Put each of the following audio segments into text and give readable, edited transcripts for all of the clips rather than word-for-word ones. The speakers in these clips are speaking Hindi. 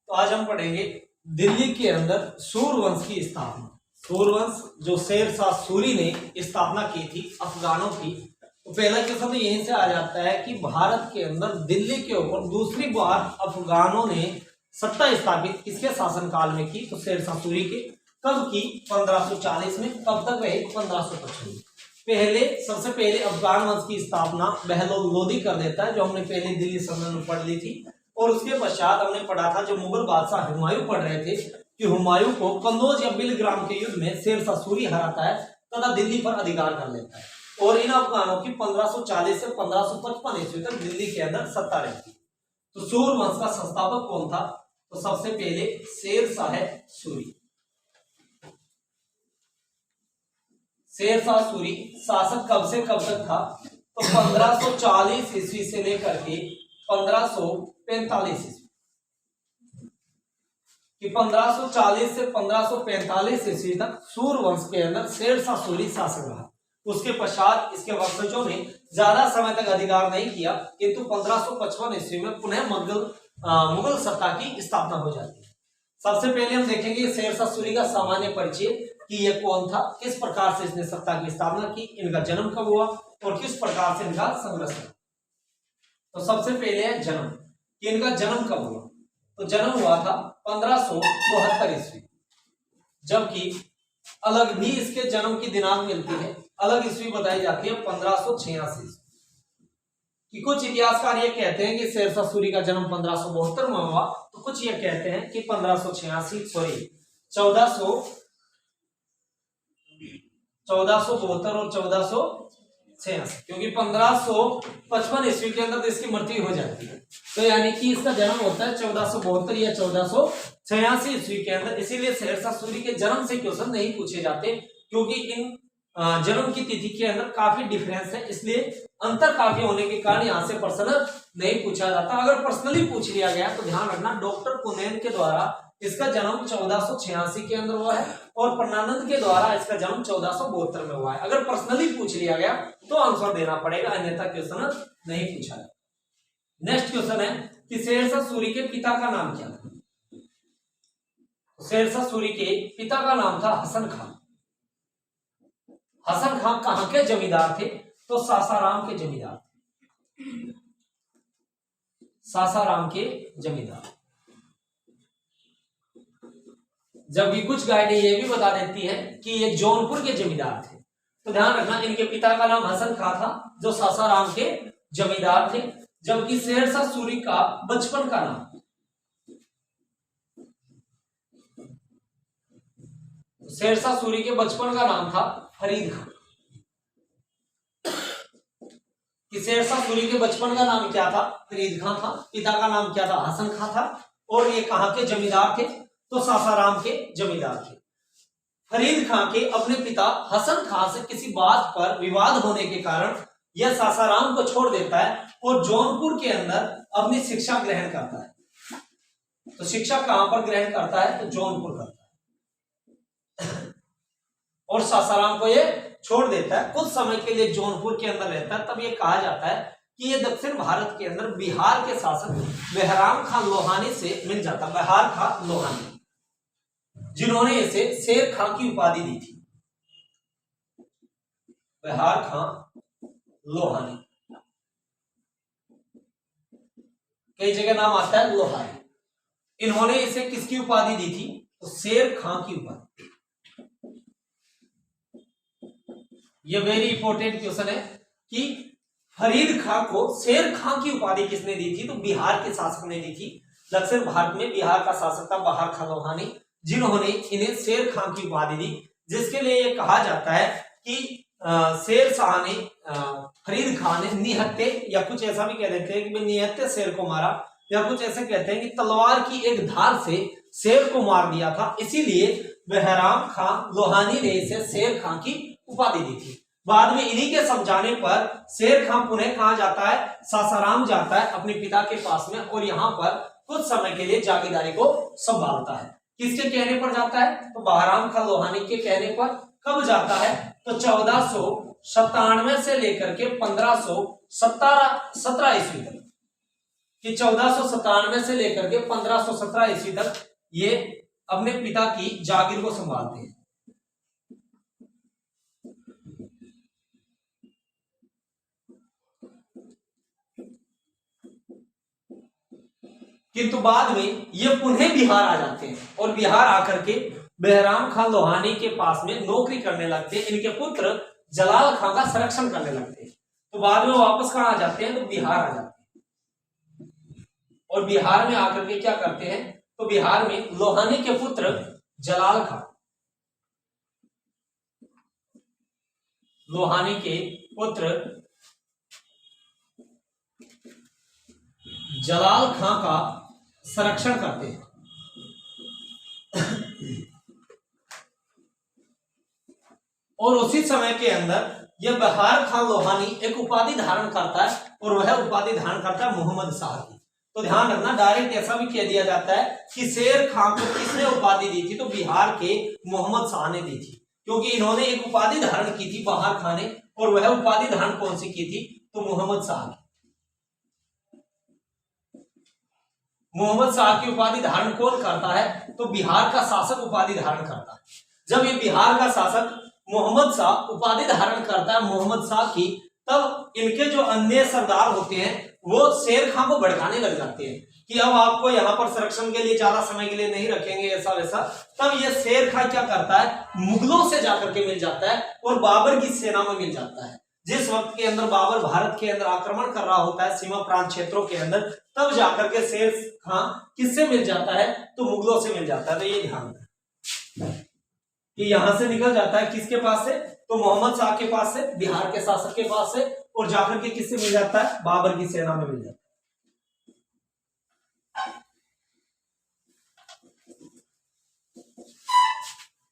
तो आज हम पढ़ेंगे दिल्ली के अंदर सूर्यवंश की स्थापना। सूर्यवंश जो शेर शाह सूरी ने स्थापना की थी अफगानों की। तो पहला क्वेश्चन तो यहीं से आ जाता है कि भारत के अंदर दिल्ली के ऊपर दूसरी बार अफगानों ने सत्ता स्थापित किसके शासनकाल में की? तो शेर शाह सूरी के। कब की? 1540 में। कब तक रहे? 1555 में। सबसे पहले अफगान वंश की स्थापना बहलोल लोदी कर देता है, जो हमने पहले दिल्ली संमेलन में पढ़ ली थी। और उसके पश्चात हमने पढ़ा था, जो मुगल बादशाह हुमायूं पढ़ रहे थे, कि हुमायूं को कन्नौज या बिलग्राम के युद्ध में शेर शाह सूरी हराता है तथा दिल्ली पर अधिकार कर लेता है। और इन अफगानों की 1540 से 1555 ईस्वी तक दिल्ली के अंदर सत्ता रहती। तो सूर्यवंश का संस्थापक कौन था? तो सबसे पहले शेर शाह सूरी। शेर शाह सूरी शासक कब से कब तक था? तो 1540 ईस्वी से लेकर के 1545 ईस्वी कि 1540 से 1545 ईस्वी तक सूर्यवंश के अंदर शेर शाह सूरी शासक रहा। उसके पश्चात इसके वंशजों ने ज्यादा समय तक अधिकार नहीं किया, किंतु 1555 ईस्वी में पुनः मुगल सत्ता की स्थापना हो जाती है। सबसे पहले हम देखेंगे शेर शाह सूरी का सामान्य परिचय कि ये कौन था, किस प्रकार से इसने सत्ता की स्थापना की, इनका जन्म कब हुआ और किस प्रकार से इनका संघर्ष हुआ। तो सबसे पहले है जन्म, कि इनका जन्म कब हुआ। तो जन्म हुआ था 1572 ईस्वी, जबकि अलग भी इसके जन्म की दिनांक मिलती है, अलग ईस्वी बताई जाती है 1586 कि कुछ इतिहासकार ये कहते हैं कि शेर शाह सूरी का जन्म 1572 में हुआ, तो कुछ ये कहते हैं कि 1472 और 1486, क्योंकि 1555 ईस्वी के अंदर इसकी मृत्यु हो जाती है। तो यानी कि इसका जन्म होता है 1472 या 1486 ईस्वी के अंदर। इसीलिए शेर शाह सूरी के जन्म से क्वेश्चन नहीं पूछे जाते, क्योंकि इन जन्म की तिथि के अंदर काफी डिफरेंस है, इसलिए अंतर काफी होने के कारण यहाँ से प्रश्न नहीं पूछा जाता। अगर पर्सनली पूछ लिया गया तो ध्यान रखना, डॉक्टर कुनैन के द्वारा इसका जन्म 1486 के अंदर हुआ है और प्रणानंद के द्वारा इसका जन्म 1472 में हुआ है। अगर पर्सनली पूछ लिया गया तो आंसर देना पड़ेगा, अन्यथा क्वेश्चन नहीं पूछा जाता। नेक्स्ट क्वेश्चन है कि शेर शाह सूरी के पिता का नाम क्या था? शेर शाह सूरी के पिता का नाम था हसन खान। हसन खान कहां के जमींदार थे? तो सासाराम के जमींदार थे। सासाराम के जमींदार। जबकि कुछ गाइडें ये भी बता देती है कि ये जौनपुर के जमींदार थे। तो ध्यान रखना, इनके पिता का नाम हसन खान था, जो सासाराम के जमींदार थे। जबकि शेर शाह सूरी का बचपन का नाम, शेर शाह सूरी के बचपन का नाम था फरीद खान। कि शेर शाह सूरी के बचपन का नाम क्या था? फरीद खान था। पिता का नाम क्या था? हसन खान था। और ये कहां के जमींदार थे? तो सासाराम के जमींदार थे। फरीद खान के अपने पिता हसन खान से किसी बात पर विवाद होने के कारण यह सासाराम को छोड़ देता है और जौनपुर के अंदर अपनी शिक्षा ग्रहण करता है। तो शिक्षा कहां पर ग्रहण करता है? तो जौनपुर करता है। और सासाराम को यह छोड़ देता है, कुछ समय के लिए जौनपुर के अंदर रहता है। तब यह कहा जाता है कि ये दक्षिण भारत के अंदर बिहार के शासक बहराम खान लोहानी से मिल जाता। बहराम खान लोहानी, जिन्होंने इसे शेर खां की उपाधि दी थी। बहराम खान लोहानी, कई जगह नाम आता है लोहानी। इन्होंने इसे किसकी उपाधि दी थी? तो शेर खां की उपाधि। ये वेरी इंपॉर्टेंट क्वेश्चन है कि फरीद खां को शेर खां की उपाधि किसने दी थी? तो बिहार के शासक ने दी थी। दक्षिण भारत में बिहार का शासक था बहराम खान लोहानी, जिन्होंने इन्हें शेर खां की उपाधि दी। जिसके लिए यह कहा जाता है कि शेर शाह ने फरीद खान ने निहत्थे, या कुछ ऐसा भी कह देते हैं कि निहत्थे शेर को मारा, या कुछ ऐसे कहते हैं कि तलवार की एक धार से शेर को मार दिया था। इसीलिए बहराम खान लोहानी ने इसे शेर खां की उपाधि दी थी। बाद में इन्हीं के समझाने पर शेर खां पुनः कहां जाता है? सासाराम जाता है अपने पिता के पास में, और यहाँ पर कुछ समय के लिए जागीरदारी को संभालता है। किसके कहने पर जाता है? तो बहराम खान लोहानी के कहने पर। कब जाता है? तो 1497 से लेकर के 1517 ईस्वी तक कि 1497 से लेकर के 1517 ईस्वी तक ये अपने पिता की जागीर को संभालते हैं। किंतु बाद में ये पुनः बिहार आ जाते हैं और बिहार आकर के बहराम खान लोहानी के पास में नौकरी करने लगते हैं। इनके पुत्र जलाल खान का संरक्षण करने लगते हैं। तो बाद में वापस कहाँ आ जाते हैं, तो बिहार आ जाते हैं। और बिहार में आकर के क्या करते हैं, तो बिहार में लोहानी के पुत्र जलाल खान, लोहानी के पुत्र जलाल खां का संरक्षण करते हैं। और उसी समय के अंदर यह बहार खान लोहानी एक उपाधि धारण करता है और वह उपाधि धारण करता है मोहम्मद शाह की। तो ध्यान रखना, डायरेक्ट ऐसा भी कह दिया जाता है कि शेर खान को किसने उपाधि दी थी, तो बिहार के मोहम्मद शाह ने दी थी, क्योंकि इन्होंने एक उपाधि धारण की थी बहार खान ने, और वह उपाधि धारण कौन सी की थी, तो मोहम्मद शाह की। मोहम्मद शाह की उपाधि धारण कौन करता है, तो बिहार का शासक उपाधि धारण करता है। जब ये बिहार का शासक मोहम्मद शाह उपाधि धारण करता है मोहम्मद शाह की, तब इनके जो अन्य सरदार होते हैं वो शेर खान को भड़काने लग जाते हैं कि अब आपको यहाँ पर संरक्षण के लिए ज्यादा समय के लिए नहीं रखेंगे, ऐसा वैसा। तब ये शेर खान क्या करता है, मुगलों से जाकर के मिल जाता है और बाबर की सेना में मिल जाता है। जिस वक्त के अंदर बाबर भारत के अंदर आक्रमण कर रहा होता है सीमा प्रांत क्षेत्रों के अंदर, तब जाकर के शेर खान किससे मिल जाता है, तो मुगलों से मिल जाता है। तो ये ध्यान रखना कि यहां से निकल जाता है किसके पास से, तो मोहम्मद शाह के पास से, बिहार के शासक के पास से, और जाकर के किससे मिल जाता है, बाबर की सेना में मिल जाता है।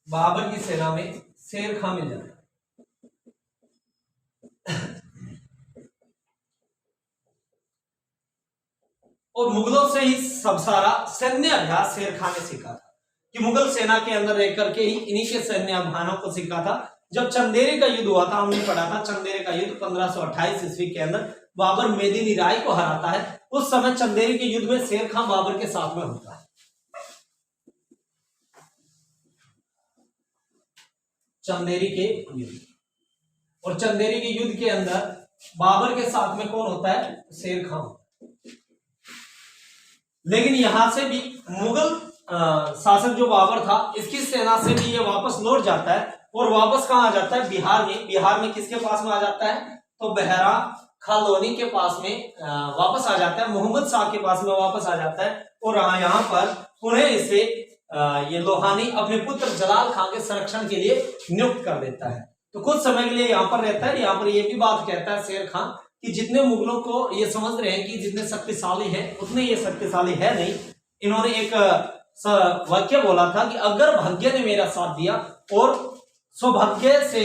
बाबर की सेना में शेर खान मिल जाता है। और मुगलों से ही सब सारा सैन्य अभ्यास शेर खान ने सीखा था, कि मुगल सेना के अंदर रह करके ही इन्हीं के सैन्य अभियानों को सीखा था। जब चंदेरी का युद्ध हुआ था, हमने पढ़ा था चंदेरी का युद्ध 1528 ईस्वी के अंदर बाबर मेदिनी राय को हराता है। उस समय चंदेरी के युद्ध में शेर खान बाबर के साथ में होता है। चंदेरी के युद्ध, और चंदेरी के युद्ध के अंदर बाबर के साथ में कौन होता है, शेर खान। लेकिन यहां से भी मुगल शासक जो बाबर था, इसकी सेना से भी ये वापस लौट जाता है और वापस कहां आ जाता है, बिहार में। बिहार में किसके पास में आ जाता है, तो बहराम खान लोहानी के पास में वापस आ जाता है, मोहम्मद शाह के पास में वापस आ जाता है। और यहाँ पर पुनः इसे ये लोहानी अपने पुत्र जलाल खान के संरक्षण के लिए नियुक्त कर देता है। तो कुछ समय के लिए यहाँ पर रहता है। यहाँ पर ये भी बात कहता है शेर खान कि जितने मुगलों को ये समझ रहे हैं कि जितने शक्तिशाली है, उतने ये शक्तिशाली है नहीं। इन्होंने एक वाक्य बोला था कि अगर भाग्य ने मेरा साथ दिया और सौभाग्य से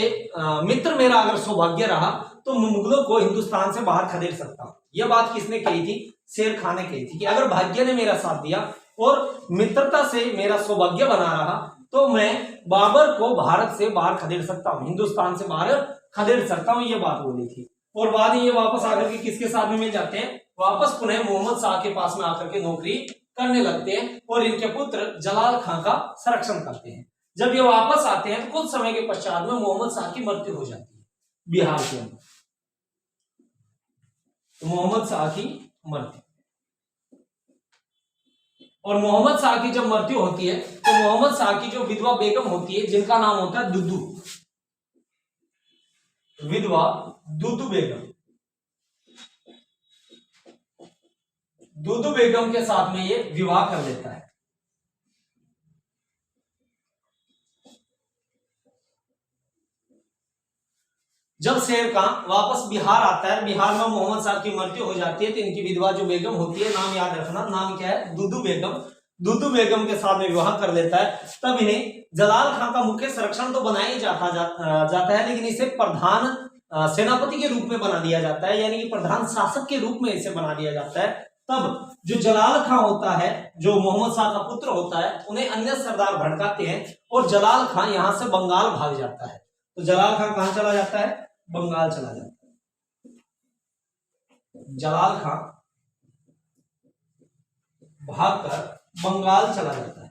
मित्र मेरा अगर सौभाग्य रहा, तो मुगलों को हिंदुस्तान से बाहर खदेड़ सकता हूं। यह बात किसने कही थी, शेर खान ने कही थी कि अगर भाग्य ने मेरा साथ दिया और मित्रता से मेरा सौभाग्य बना रहा, तो मैं बाबर को भारत से बाहर खदेड़ सकता हूं, हिंदुस्तान से बाहर खदेड़ सकता हूं। ये बात बोली थी। और बाद में ये वापस आकर के किसके साथ में मिल जाते हैं, वापस पुनः मोहम्मद शाह के पास में आकर के नौकरी करने लगते हैं और इनके पुत्र जलाल खान का संरक्षण करते हैं। जब ये वापस आते हैं तो कुछ समय के पश्चात में मोहम्मद शाह की मृत्यु हो जाती है बिहार के अंदर। तो मोहम्मद शाह की मृत्यु, और मोहम्मद शाह की जब मृत्यु होती है तो मोहम्मद शाह की जो विधवा बेगम होती है, जिनका नाम होता है दुद्दू, विधवा दुद्दू बेगम, दुद्दू बेगम के साथ में ये विवाह कर लेता है। जब शेर खान वापस बिहार आता है, बिहार में मोहम्मद शाह की मृत्यु हो जाती है, तो इनकी विधवा जो बेगम होती है, नाम याद रखना, नाम क्या है, दुद्दू बेगम। दुद्दू बेगम के साथ में विवाह कर लेता है। तब इन्हें जलाल खान का मुख्य संरक्षण तो बनाया जाता है, लेकिन इसे प्रधान सेनापति के रूप में बना दिया जाता है, यानी कि प्रधान शासक के रूप में इसे बना दिया जाता है। तब जो जलाल खान होता है, जो मोहम्मद शाह का पुत्र होता है, उन्हें अन्य सरदार भड़काते हैं और जलाल खान यहां से बंगाल भाग जाता है। तो जलाल खान कहां चला जाता है, बंगाल चला जाता है। जलाल खान भागकर बंगाल चला जाता है।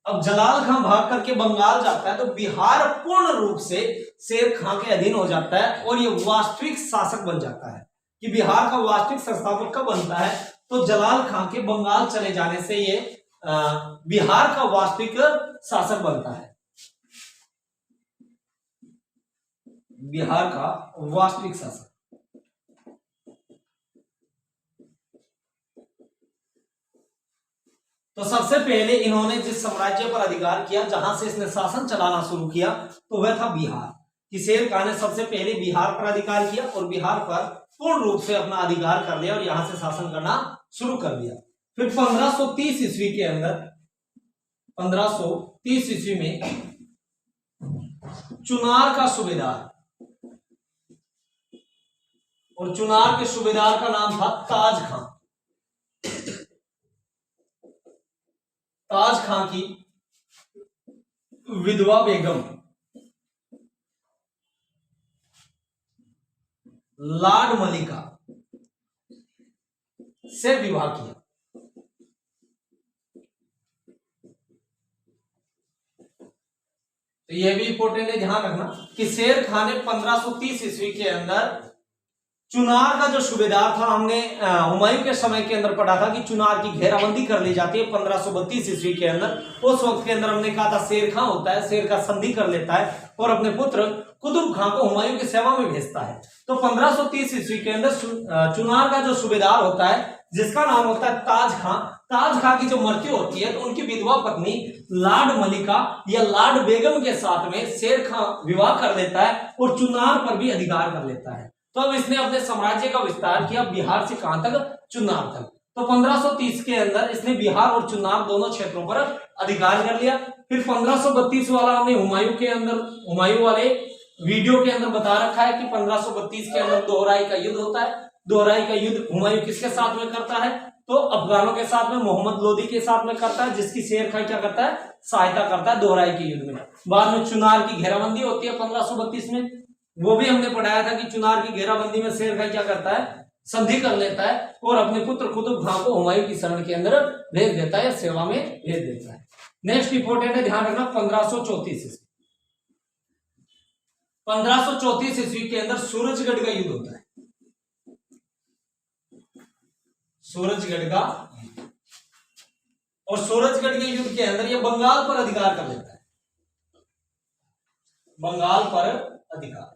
अब जलाल खां भाग करके बंगाल जाता है तो बिहार पूर्ण रूप से शेर खां के अधीन हो जाता है और ये वास्तविक शासक बन जाता है। कि बिहार का वास्तविक संस्थापक कब बनता है? तो जलाल खां के बंगाल चले जाने से ये बिहार का वास्तविक शासक बनता है, बिहार का वास्तविक शासक। तो सबसे पहले इन्होंने जिस साम्राज्य पर अधिकार किया, जहां से इसने शासन चलाना शुरू किया, तो वह था बिहार। कि शेर खान ने सबसे पहले बिहार पर अधिकार किया और बिहार पर पूर्ण रूप से अपना अधिकार कर लिया और यहां से शासन करना शुरू कर दिया। फिर 1530 ईस्वी के अंदर, 1530 ईस्वी में चुनार का सूबेदार, और चुनार के सूबेदार का नाम था ताज खां। ताज खां की विधवा बेगम लाड मलिका से विवाह किया। तो यह भी इंपॉर्टेंट है, ध्यान रखना कि शेर खान ने 1530 ईस्वी के अंदर चुनार का जो सूबेदार था, हमने हुमायूं के समय के अंदर पढ़ा था कि चुनार की घेराबंदी कर ली जाती है 1532 ईस्वी के अंदर। उस वक्त के अंदर हमने कहा था शेर खां होता है, शेर का संधि कर लेता है और अपने पुत्र कुतुब खां को हुमायूं की सेवा में भेजता है। तो 1530 ईस्वी के अंदर चुनार का जो सूबेदार होता है, जिसका नाम होता है ताज खां, ताज खां की जो मृत्यु होती है तो उनकी विधवा पत्नी लाड मलिका या लाड बेगम के साथ में शेर खां विवाह कर लेता है और चुनार पर भी अधिकार कर लेता है। तो अब इसने अपने साम्राज्य का विस्तार किया बिहार से कहां तक? चुनार तक। तो 1530 के अंदर इसने बिहार और चुनार दोनों क्षेत्रों पर अधिकार कर लिया। फिर 1532 वाला हमने हुमायूं के अंदर, हुमायूं वाले वीडियो के अंदर बता रखा है कि 1532 के अंदर दोहराई का युद्ध होता है। दोहराई का युद्ध हुमायूं किसके साथ में करता है? तो अफगानों के साथ में, मोहम्मद लोदी के साथ में करता है, जिसकी शेर खां क्या करता है? सहायता करता है दोहराई के युद्ध में। बाद में चुनार की घेराबंदी होती है 1532 में, वो भी हमने पढ़ाया था कि चुनार की घेराबंदी में शेर खां क्या करता है? संधि कर लेता है और अपने पुत्र कुतुब खां को हुमायूं की शरण के अंदर भेज देता है, सेवा में भेज देता है। नेक्स्ट इंपोर्टेंट है, ध्यान रखना 1534 ईस्वी। 1534 ईस्वी के अंदर सूरजगढ़ का युद्ध होता है। सूरजगढ़ का, और सूरजगढ़ के युद्ध के अंदर यह बंगाल पर अधिकार कर लेता है, बंगाल पर अधिकार।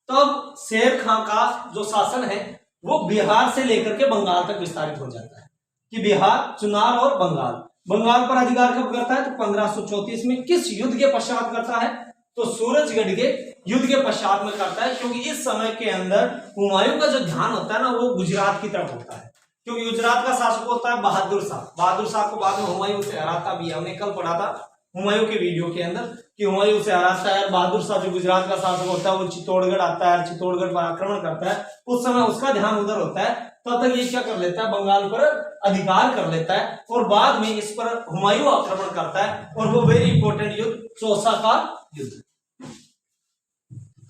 तब शेर खां का जो शासन है वो बिहार से लेकर के बंगाल तक विस्तारित हो जाता है। कि बिहार, चुनार और बंगाल पर अधिकार कब करता है? तो 1534 में। किस युद्ध के पश्चात करता है? तो सूरजगढ़ के युद्ध के पश्चात में करता है, क्योंकि इस समय के अंदर हुमायूं का जो ध्यान होता है ना, वो गुजरात की तरफ होता है। क्योंकि गुजरात का शासक होता है बहादुर शाह। बहादुर शाह को बाद में हुमायूं से हराता भी है, हमने कल पढ़ा था हुमायूं के वीडियो के अंदर कि हुमायूं से हराता है। बहादुर शाह जो गुजरात का शासक होता है वो चित्तौड़गढ़ आता है, चित्तौड़गढ़ पर आक्रमण करता है। उस समय उसका ध्यान उधर होता है, तब तक ये क्या कर लेता है? बंगाल पर अधिकार कर लेता है और बाद में इस पर हुमायूं आक्रमण करता है और वो वेरी इंपॉर्टेंट युद्ध चौसा का युद्ध।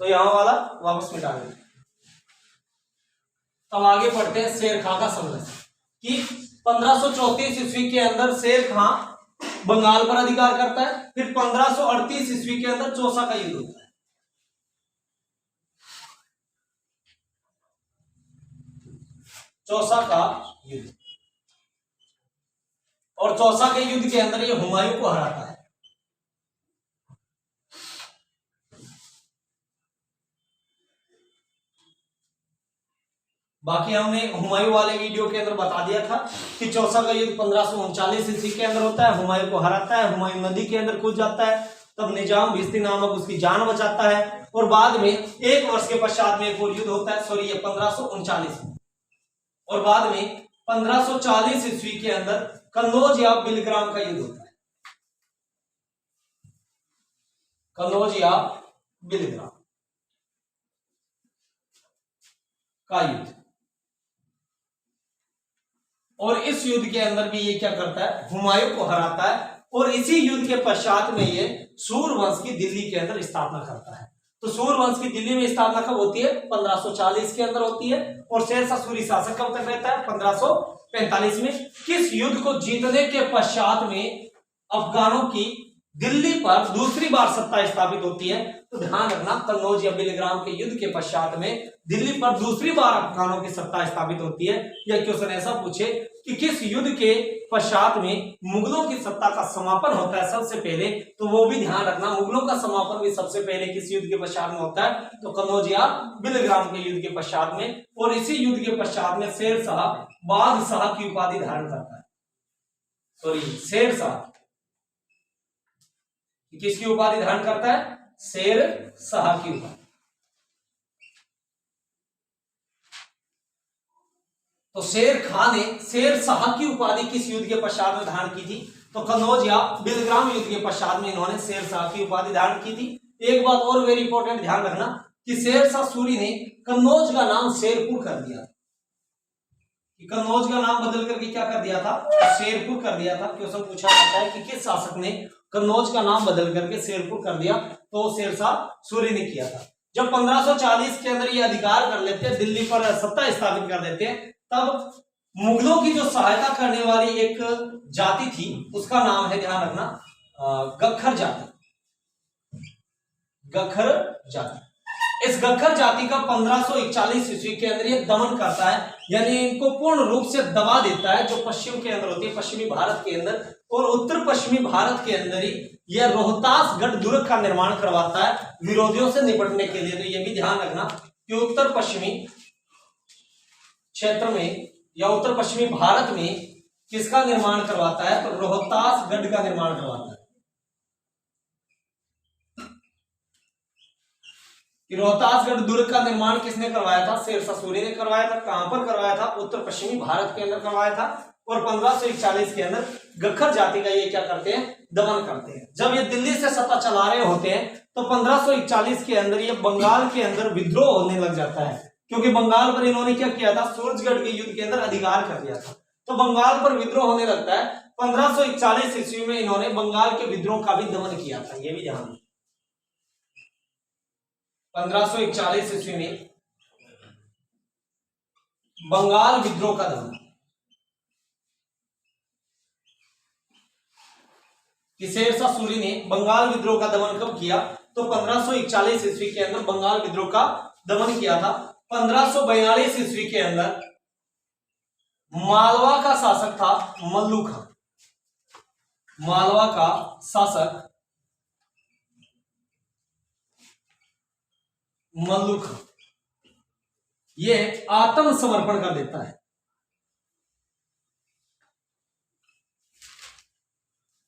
तो यहां वाला वापस मिटा देते। तब आगे पढ़ते हैं शेर खां का संघर्ष। कि 1534 ईस्वी के अंदर शेर खां बंगाल पर अधिकार करता है। फिर 1538 ईस्वी के अंदर चौसा का युद्ध होता है। चौसा का युद्ध, और चौसा के युद्ध के अंदर ये हुमायूं को हराता है। बाकी हमने हुमायूं वाले वीडियो के अंदर बता दिया था कि चौसा का युद्ध 1539 ईस्वी के अंदर होता है। हुमायूं को हराता है, हुमायूं नदी के अंदर कूद जाता है, तब निजाम भिस्ती नामक उसकी जान बचाता है और बाद में 1 वर्ष के पश्चात में एक और युद्ध होता है। सॉरी, ये 1539 में। और बाद में 1540 ईस्वी के अंदर कन्नौज या बिलग्राम का युद्ध होता है। कन्नौज या बिलग्राम का युद्ध। और इस युद्ध के अंदर भी ये क्या करता है? हुमायूं को हराता है और इसी युद्ध के पश्चात में ये सूर्यवंश की दिल्ली के अंदर स्थापना करता है। तो सूर्यवंश की दिल्ली में स्थापना कब होती है? 1540 के अंदर होती है। और शेरशाह सूरी शासक कब तक रहता है? 1545 में। किस युद्ध को जीतने के पश्चात में अफगानों की दिल्ली पर दूसरी बार सत्ता स्थापित होती है? तो ध्यान रखना, कन्नौज या बिलग्राम के युद्ध के पश्चात में दिल्ली पर दूसरी बार अफगानों की सत्ता स्थापित होती है। या क्वेश्चन ऐसा पूछे कि किस युद्ध के पश्चात में मुगलों की सत्ता का समापन होता है सबसे पहले, तो वो भी ध्यान रखना, मुगलों का समापन भी सबसे पहले किस युद्ध के पश्चात में होता है? तो कन्नौज या बिलग्राम के युद्ध के पश्चात में। और इसी युद्ध के पश्चात में शेरशाह बादशाह की उपाधि धारण करता है। सॉरी, शेरशाह किसकी उपाधि धारण करता है? शेरशाह की उपाधि। तो शेर खान ने शेरशाह की उपाधि किस युद्ध के पश्चात में धारण की थी? तो कन्नौज या बिलग्राम युद्ध के पश्चात में इन्होंने शेरशाह की उपाधि धारण की थी। एक बात और वेरी इंपॉर्टेंट ध्यान रखना कि शेरशाह सूरी ने कन्नौज का नाम शेरपुर कर दिया। कन्नौज का नाम बदल करके क्या कर दिया था? शेरपुर कर दिया था। क्वेश्चन पूछा जाता है कि किस शासक ने कन्नौज का नाम बदल करके शेरपुर कर दिया? तो शेरशाह सूरी ने किया था। जब 1540 के अंदर ये अधिकार कर लेते हैं, दिल्ली पर सत्ता स्थापित कर देते हैं, तब मुगलों की जो सहायता करने वाली एक जाति थी उसका नाम है, ध्यान रखना, गखर जाति। गखर जाति। इस गखर जाति का 1541 ईस्वी के अंदर ये दमन करता है, यानी इनको पूर्ण रूप से दबा देता है, जो पश्चिम के अंदर होती है, पश्चिमी भारत के अंदर। और उत्तर पश्चिमी भारत के अंदर ही यह रोहतासगढ़ दुर्ग का निर्माण करवाता है विरोधियों से निपटने के लिए। तो यह भी ध्यान रखना कि उत्तर पश्चिमी क्षेत्र में या उत्तर पश्चिमी भारत में किसका निर्माण करवाता है? तो रोहतासगढ़ का निर्माण करवाता है। रोहतासगढ़ दुर्ग का निर्माण किसने करवाया था? शेरशाह सूरी ने करवाया था। कहां पर करवाया था? उत्तर पश्चिमी भारत के अंदर करवाया था। और 1541 के अंदर गखर जाति का ये क्या करते हैं? दमन करते हैं। जब ये दिल्ली से सत्ता चला रहे होते हैं तो 1541 के अंदर ये बंगाल के अंदर विद्रोह होने लग जाता है, क्योंकि बंगाल पर इन्होंने क्या किया था? सूरजगढ़ के युद्ध के अंदर अधिकार कर लिया था। तो बंगाल पर विद्रोह होने लगता है। 1541 ईस्वी में इन्होंने बंगाल के विद्रोह का भी दमन किया था। यह भी ध्यान, 1541 ईस्वी में बंगाल विद्रोह का दमन। शेरशाह सूरी ने बंगाल विद्रोह का दमन कब किया? तो 1541 ईस्वी के अंदर बंगाल विद्रोह का दमन किया था। 1542 ईस्वी के अंदर मालवा का शासक था मल्लू खां। मालवा का शासक मल्लू खां ये आत्मसमर्पण कर देता है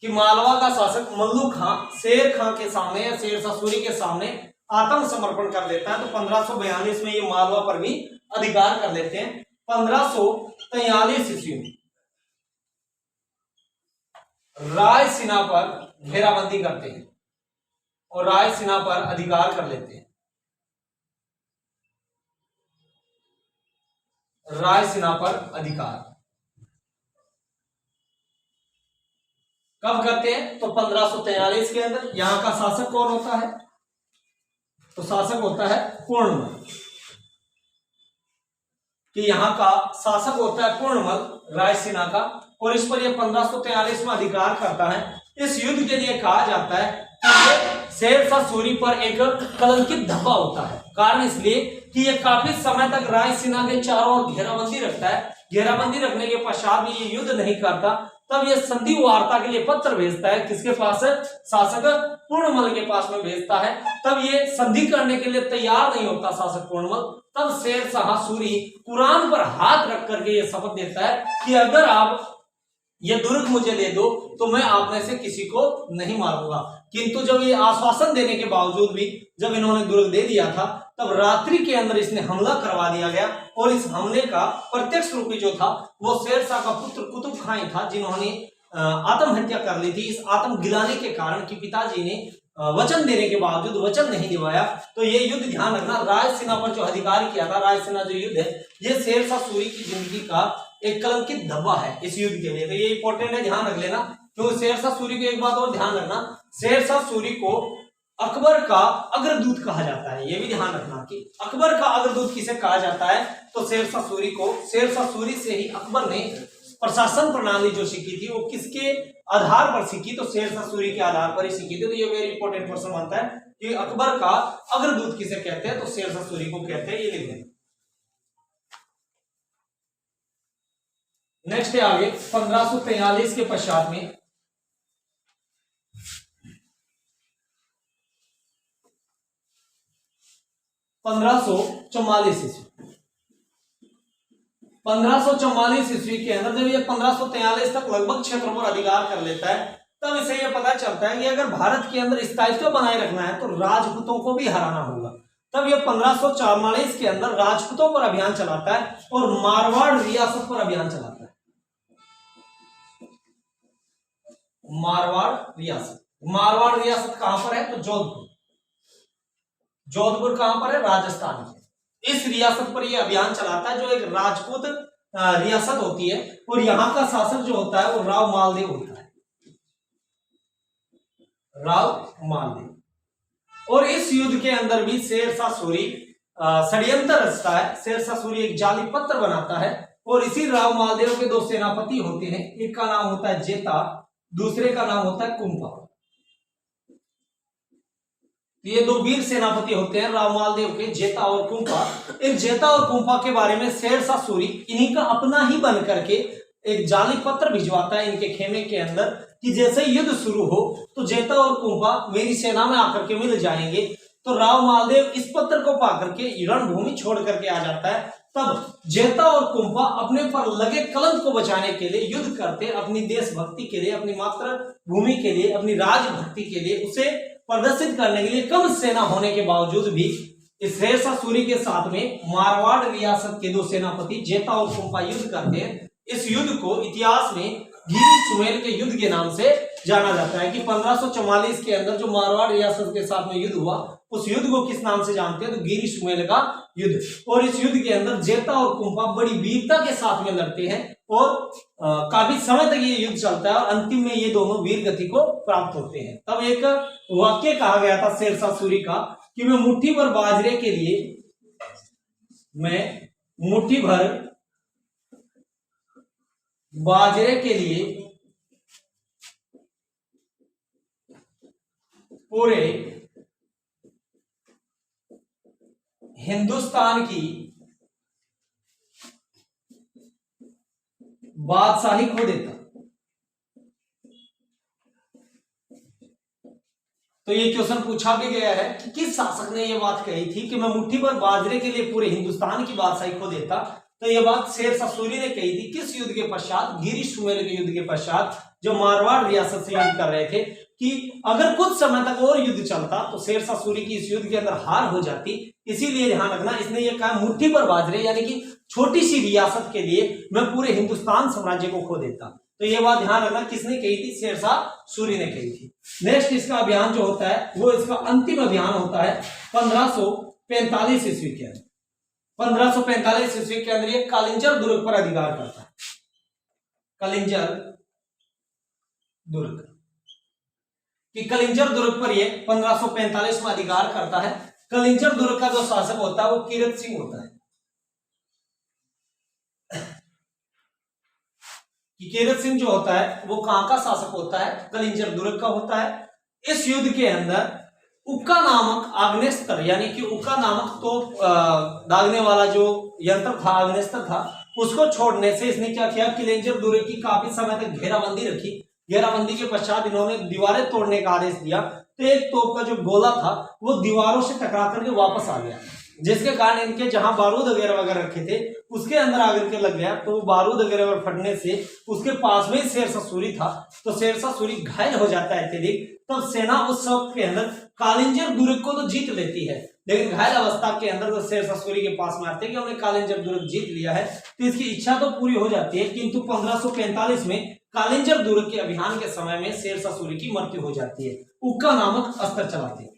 कि मालवा का शासक मल्लू खां शेर खां के सामने या शेरशाह सूरी के सामने आत्मसमर्पण कर लेता है। तो 1542 में ये मालवा पर भी अधिकार कर लेते हैं। 1543 ईस्वी में रायसीना पर घेराबंदी करते हैं और रायसीना पर अधिकार कर लेते हैं। रायसीना पर अधिकार कब करते हैं? तो 1543 के अंदर। यहां का शासक कौन होता है? तो शासक होता है पूर्णमल। कि यहां का शासक होता है पूर्णमल रायसीना का, और इस पर यह 1543 में अधिकार करता है। इस युद्ध के लिए कहा जाता है कि शेरशाह सूरी पर एक कलंकित धब्बा होता है। कारण इसलिए कि यह काफी समय तक रायसीना के चारों ओर घेराबंदी रखता है। घेराबंदी रखने के पश्चात भी ये युद्ध नहीं करता। तब यह संधि वार्ता के लिए पत्र भेजता है। किसके पास? शासक पूर्णमल के पास में भेजता है। तब ये संधि करने के लिए तैयार नहीं होता शासक पूर्णमल। तब शेरशाह सूरी कुरान पर हाथ रख करके ये शपथ देता है कि अगर आप ये दुर्ग मुझे दे दो तो मैं आप में से किसी को नहीं मारूंगा। किंतु जब ये आश्वासन देने के बावजूद भी जब इन्होंने दुर्ग दे दिया था, तब रात्रि के अंदर इसने हमला करवा दिया गया। और इस हमले का प्रत्यक्ष रूपी जो था वो शेरशाह का पुत्र कुतुब खां था, जिन्होंने आत्महत्या कर ली थी। इस आत्म गिलाने के कारण कि पिताजी ने वचन देने के बावजूद वचन नहीं निभाया। तो ये युद्ध ध्यान रखना, रायसीना पर जो अधिकार किया था, रायसीना जो युद्ध है, ये शेरशाह सूरी की जिंदगी का एक कलंकित धब्बा है इस युद्ध के लिए। तो ये इंपॉर्टेंट है, ध्यान रख लेना। तो शेरशाह सूरी को एक बात और ध्यान रखना, शेरशाह सूरी को अकबर का अग्रदूत कहा जाता है। यह भी ध्यान रखना कि अकबर का अग्रदूत किसे कहा जाता है, तो शेरशाह सूरी को। शेरशाह सूरी से ही अकबर ने प्रशासन प्रणाली जो सीखी थी वो किसके आधार पर सीखी, तो शेरशाह सूरी के आधार पर ही सीखी थी। तो ये वेरी इंपॉर्टेंट क्वेश्चन बनता है कि अकबर का अग्रदूत किसे कहते हैं, तो शेरशाह सूरी को कहते हैं। ये लिख दें। नेक्स्ट है आगे 1543 के पश्चात में 1544 ईस्वी 1544 ईस्वी के अंदर जब ये 1543 तक लगभग क्षेत्रों पर अधिकार कर लेता है, तब इसे यह पता चलता है कि अगर भारत के अंदर स्थायित्व बनाए रखना है तो राजपूतों को भी हराना होगा। तब यह 1544 के अंदर राजपूतों पर अभियान चलाता है और मारवाड़ रियासत पर अभियान चलाता है। मारवाड़ रियासत कहां पर है, तो जोधपुर। जोधपुर कहां पर है, राजस्थान में। इस रियासत पर यह अभियान चलाता है जो एक राजपूत रियासत होती है, और यहां का शासक जो होता है वो राव मालदेव होता है, राव मालदेव। और इस युद्ध के अंदर भी शेरशाह सूरी षड्यंत्र रचता है। शेरशाह सूरी एक जाली पत्र बनाता है और इसी राव मालदेव के दो सेनापति होते हैं, एक का नाम होता है जेता, दूसरे का नाम होता है कुंपा। ये दो वीर सेनापति होते हैं राव मालदेव के, जेता और कुंपा। इन जेता और कुंपा के बारे में शेरशाह सूरी इन्हीं का अपना ही बन करके एक जाली पत्र भिजवाता है इनके खेमे के अंदर कि जैसे युद्ध शुरू हो तो जेता और कुंपा मेरी सेना में आकर के मिल जाएंगे। तो राव मालदेव इस पत्र को पाकर के रणभूमि छोड़ करके आ जाता है। तब जेता और कुंपा अपने पर लगे कलंक को बचाने के लिए युद्ध करते, अपनी देशभक्ति के लिए, अपनी मातृभूमि के लिए, अपनी राजभक्ति के लिए, उसे प्रदर्शित करने के लिए कम सेना होने के बावजूद भी इस शेरशाह सूरी के साथ में मारवाड़ रियासत के दो सेनापति जेता और कुंपा युद्ध करते हैं। इस युद्ध को इतिहास में गिरी सुमेल के युद्ध के नाम से जाना जाता है कि 1544 के अंदर जो मारवाड़ रियासत के साथ में युद्ध हुआ उस युद्ध को किस नाम से जानते हैं, तो गिरी सुमेल का युद्ध। और इस युद्ध के अंदर जेता और कुंपा बड़ी वीरता के साथ में लड़ते हैं और काफी समय तक ये युद्ध चलता है और अंतिम में ये दोनों वीर गति को प्राप्त होते हैं। तब एक वाक्य कहा गया था शेरशाह सूरी का कि मैं मुट्ठी भर बाजरे के लिए पूरे हिंदुस्तान की बादशाही खो देता। तो ये क्वेश्चन पूछा भी गया है कि किस शासक ने ये बात कही थी कि मैं मुट्ठी भर बाजरे के लिए पूरे हिंदुस्तान की बादशाही खो देता। तो ये बात शेरशाह सूरी ने कही थी किस युद्ध के पश्चात, गिरी सुमेल के युद्ध के पश्चात, जो मारवाड़ रियासत से युद्ध कर रहे थे कि अगर कुछ समय तक और युद्ध चलता तो शेरशाह सूरी की इस युद्ध के अंदर हार हो जाती। इसीलिए ध्यान रखना, इसने ये कहा मुट्ठी भर बाजरे यानी कि छोटी सी रियासत के लिए मैं पूरे हिंदुस्तान साम्राज्य को खो देता। तो ये बात ध्यान रखना किसने कही थी, शेरशाह सूरी ने कही थी। नेक्स्ट इसका अभियान जो होता है वो इसका अंतिम अभियान होता है 1545 ईस्वी के अंदर। 1545 ईस्वी के अंदर ये कालिंजर दुर्ग पर अधिकार करता है। कालिंजर दुर्ग कि कलिंजर दुर्ग पर ये 1545 में अधिकार करता है। कलिंजर दुर्ग का जो शासक होता है वो कीरत सिंह होता है। कीरत सिंह जो होता है वो कहां का शासक होता है, कलिंजर दुर्ग का होता है। इस युद्ध के अंदर उक्का नामक आग्नेस्त्र यानी कि उक्का नामक तो दागने वाला जो यंत्र था, आग्नेस्त्र था, उसको छोड़ने से इसने क्या किया, कलिंजर दुर्ग की काफी समय तक घेराबंदी रखी। घेराबंदी के पश्चात इन्होंने दीवारें तोड़ने का आदेश दिया। तो एक तोप का जो गोला था वो दीवारों से टकरा करके वापस आ गया, जिसके कारण इनके जहां बारूद वगैरह रखे थे उसके अंदर आकर के लग गया। तो बारूद वगैरह फटने से उसके पास में शेरशाह सूरी था, तो शेरशाह सूरी घायल हो जाता है अत्यधिक। तब सेना उस वक्त के अंदर कालिंजर दुर्ग को तो जीत लेती है, लेकिन घायल अवस्था के अंदर तो शेरशाह सूरी के पास में आते हैं कि हमने कालिंजर दुर्ग जीत लिया है, तो इसकी इच्छा तो पूरी हो जाती है। किंतु 1545 में कालिंजर दुर्ग के अभियान के समय में शेरशाह सूरी की मृत्यु हो जाती है। उक्का नामक अस्त्र चलाते,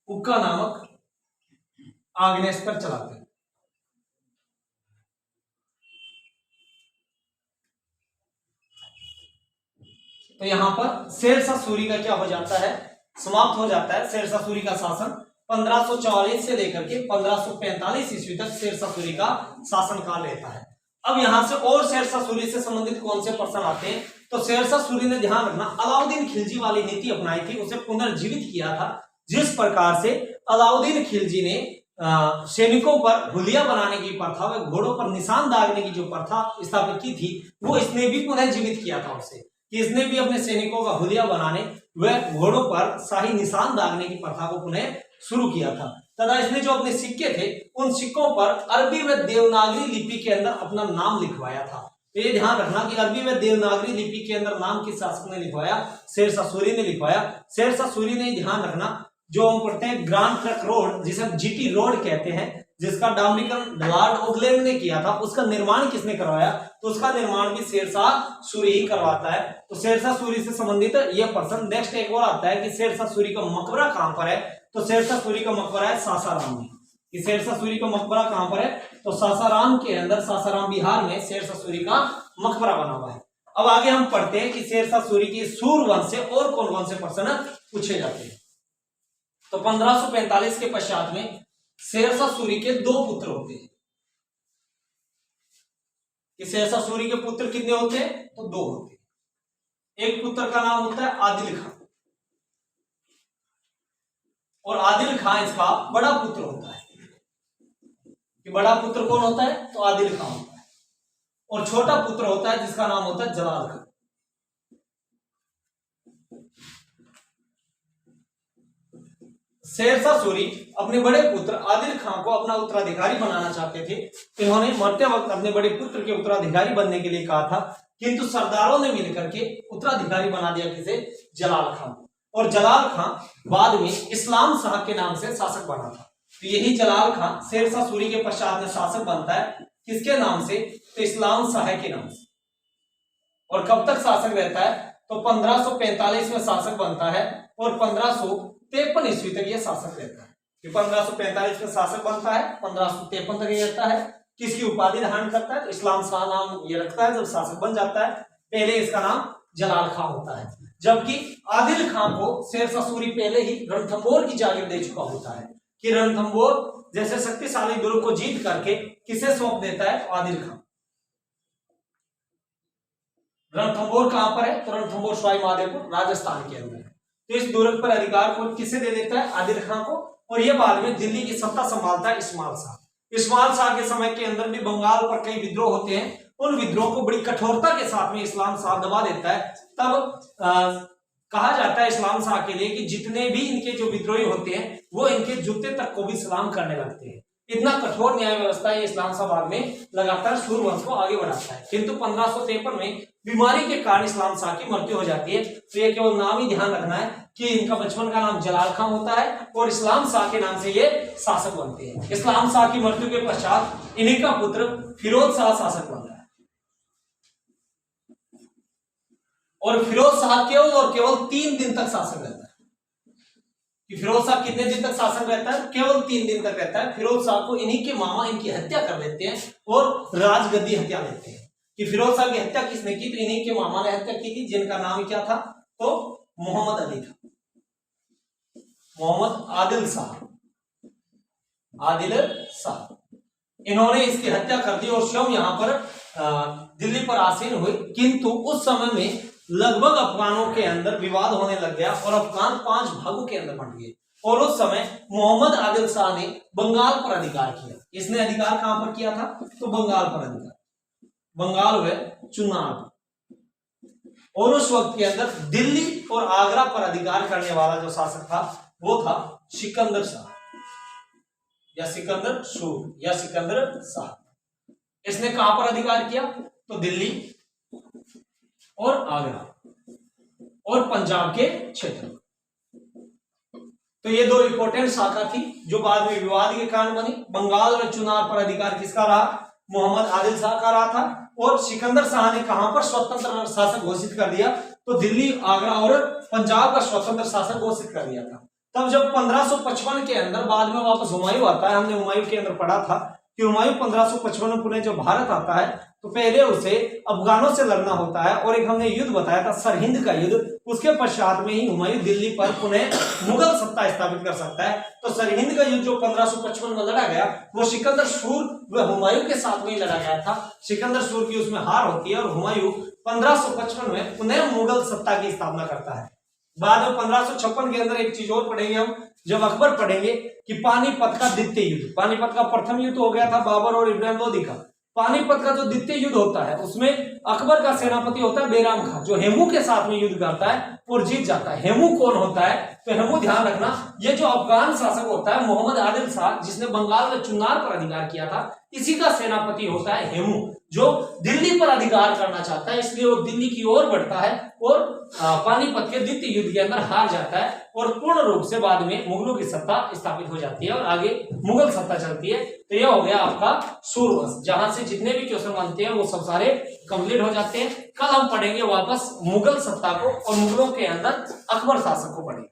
उक्का नामक आग्नेस्त्र चलाते हैं। तो यहां पर शेरशाह सूरी का क्या हो जाता है, समाप्त हो जाता है शेरशाह सूरी का शासन। 1544 से लेकर के 1545 ईस्वी तक शेरशाह सूरी का शासनकाल रहता है। अब यहां से और शेरशाह सूरी से संबंधित कौन से प्रश्न आते हैं, तो शेरशाह सूरी ने ध्यान रखना अलाउद्दीन खिलजी वाली नीति अपनाई थी, उसे पुनर्जीवित किया था। जिस प्रकार से अलाउद्दीन खिलजी ने सैनिकों पर हुलिया बनाने की प्रथा व घोड़ों पर निशान दागने की जो प्रथा स्थापित की थी, वो इसने भी पुनः जीवित किया था उसे, कि इसने भी अपने सैनिकों का हुलिया बनाने व घोड़ों पर शाही निशान दागने की प्रथा को पुनः शुरू किया था। तथा इसने जो अपने सिक्के थे उन सिक्कों पर अरबी व देवनागरी लिपि के अंदर अपना नाम लिखवाया था। तो ये ध्यान रखना कि अरबी व देवनागरी लिपि के अंदर नाम किस शासक ने लिखवाया, शेरशाह सूरी ने लिखवाया। शेरशाह सूरी ने ध्यान रखना जो हम पढ़ते हैं ग्रांड ट्रक रोड, जिसे जीटी रोड कहते हैं, जिसका डामरीकरण लॉर्ड ऑकलैंड ने किया था, उसका निर्माण किसने करवाया, तो उसका निर्माण भी शेरशाह सूरी ही करवाता है। तो शेरशाह सूरी से संबंधित यह प्रश्न। नेक्स्ट एक और आता है कि शेरशाह सूरी का मकबरा कहां पर है, तो शेरशाह सूरी का मकबरा है सासाराम में। कि शेरशाह सूरी का मकबरा कहां पर है, तो सासाराम के अंदर, सासाराम बिहार में शेरशाह सूरी का मकबरा बना हुआ है। अब आगे हम पढ़ते हैं कि शेरशाह सूरी की सूर वंश से और कौन कौन से प्रश्न पूछे जाते हैं। तो 1545 के पश्चात में शेरशाह सूरी के दो पुत्र होते हैं। कि शेरशाह सूरी के पुत्र कितने होते हैं, तो दो होते हैं। एक पुत्र का नाम होता है आदिल खां, और आदिल खां इसका बड़ा पुत्र होता है। कि बड़ा पुत्र कौन होता है, तो आदिल खां होता है, और छोटा पुत्र होता है जिसका नाम होता है जलाल खां। शेरशाह सूरी अपने बड़े पुत्र आदिल खां को अपना उत्तराधिकारी बनाना चाहते थे। इन्होंने मरते वक्त अपने बड़े पुत्र के उत्तराधिकारी बनने के लिए कहा था, किंतु सरदारों ने मिलकर के उत्तराधिकारी बना दिया किसे, जलाल खां। और जलाल खां बाद में इस्लाम शाह के नाम से शासक बना था। तो यही जलाल खां शेरशाह सूरी के पश्चात में शासक बनता है, किसके नाम से, तो इस्लाम शाह के नाम से। और कब तक शासक रहता है, तो 1545 में शासक बनता है और 1553 ईस्वी तक यह शासक रहता है। कि 1545 में शासक बनता है, 1553 तक ये रहता है। किसकी उपाधि धारण करता है, तो इस्लाम शाह नाम ये रखता है जब शासक बन जाता है। पहले इसका नाम जलाल खां होता है, जबकि आदिल खां को शेरशाह सूरी पहले ही रणथंभौर की जागीर दे चुका होता है। कि रणथंभौर जैसे शक्तिशाली दुर्ग को जीत करके किसे सौंप देता है, आदिल खां। रणथंभौर कहां पर है, तो रणथंभौर सवाई माधोपुर राजस्थान के अंदर है। तो इस दुर्ग पर अधिकार को किसे दे देता है, आदिल खां को। और यह बाद में दिल्ली की सत्ता संभालता है इस्माइल शाह। इस्माइल शाह के समय के अंदर भी बंगाल पर कई विद्रोह होते हैं, उन विद्रोह को बड़ी कठोरता के साथ में इस्लाम शाह दबा देता है। तब कहा जाता है इस्लाम शाह के लिए कि जितने भी इनके जो विद्रोही होते हैं वो इनके जूते तक को भी सलाम करने लगते हैं। इतना कठोर न्याय व्यवस्था ये इस्लाम शाह बाद में लगातार सूर्यवंश को आगे बढ़ाता है। किंतु 1553 में बीमारी के कारण इस्लाम शाह की मृत्यु हो जाती है। तो ये केवल नाम ही ध्यान रखना है कि इनका बचपन का नाम जलाल खां होता है और इस्लाम शाह के नाम से ये शासक बनते हैं। इस्लाम शाह की मृत्यु के पश्चात इन्हीं का पुत्र फिरोज शाह शासक बन रहा है। और फिरोज शाह केवल और केवल 3 दिन तक शासक रहता है। कि फिरोज शाह कितने दिन तक शासन रहता है, केवल 3 दिन तक रहता है। फिरोज शाह को इन्हीं के मामा इनकी हत्या कर देते हैं और राजगद्दी हत्या लेते हैं। कि फिरोज शाह की हत्या किसने की, तो इन्हीं के मामा ने हत्या की थी, जिनका नाम क्या था, तो मोहम्मद अली था, मोहम्मद आदिल शाह, आदिल शाह। इन्होंने इसकी हत्या कर दी और स्वयं यहाँ पर दिल्ली पर आसीन हुए। किंतु उस समय में लगभग अफगानों के अंदर विवाद होने लग गया और अफगान 5 भागों के अंदर बंट गए। और उस समय मोहम्मद आदिल शाह ने बंगाल पर अधिकार किया। इसने अधिकार कहां पर किया था, तो बंगाल पर अधिकार, बंगाल व चुनाव। और उस वक्त के अंदर दिल्ली और आगरा पर अधिकार करने वाला जो शासक था वो था सिकंदर शाह या सिकंदर सूर या सिकंदर शाह। इसने कहां पर अधिकार किया, तो दिल्ली और आगरा और पंजाब के क्षेत्र। तो ये 2 इंपॉर्टेंट शाखा थी जो बाद में विवाद के कारण बनी। बंगाल और चुनार पर अधिकार किसका रहा, मोहम्मद आदिल शाह का रहा था। और सिकंदर शाह ने कहां पर स्वतंत्र शासक घोषित कर दिया, तो दिल्ली, आगरा और पंजाब का स्वतंत्र शासक घोषित कर दिया था। तब जब 1555 के अंदर बाद में वापस हुमायूं आता है, हमने हुमायूं के अंदर पढ़ा था कि हुमायूं 1555 में पुणे जब भारत आता है तो पहले उसे अफगानों से लड़ना होता है, और एक हमने युद्ध बताया था सरहिंद का युद्ध, उसके पश्चात में ही हुमायूं दिल्ली पर पुनः मुगल सत्ता स्थापित कर सकता है। तो सरहिंद का युद्ध जो 1555 में लड़ा गया वो सिकंदर सूर व हुमायूं के साथ में ही लड़ा गया था। सिकंदर सूर की उसमें हार होती है और हुमायूं 1555 में पुनः मुगल सत्ता की स्थापना करता है। बाद में 1556 के अंदर एक चीज और पढ़ेंगे हम, जब अकबर पढ़ेंगे कि पानीपत का द्वितीय युद्ध, पानीपत का प्रथम युद्ध हो गया था बाबर और इब्राहिम लोदी का, पानीपत का जो द्वितीय युद्ध होता है उसमें अकबर का सेनापति होता है बैराम खां, जो हेमू के साथ में युद्ध करता है और जीत जाता है। हेमू कौन होता है? तो हेमू ध्यान रखना, ये जो अफगान शासक होता है मोहम्मद आदिल शाह, जिसने बंगाल में चुनार पर अधिकार किया था, इसी का सेनापति होता है हेमू, जो दिल्ली पर अधिकार करना चाहता है, इसलिए वो दिल्ली की ओर बढ़ता है और पानीपत के द्वितीय युद्ध के अंदर हार जाता है और पूर्ण रूप से बाद में मुगलों की सत्ता स्थापित हो जाती है और आगे मुगल सत्ता चलती है। तो यह हो गया आपका सूर्यवंश, जहां से जितने भी क्वेश्चन बनते हैं वो सब सारे कंप्लीट हो जाते हैं। कल हम पढ़ेंगे वापस मुगल सत्ता को और मुगलों के अंदर अकबर शासक को पढ़ेंगे।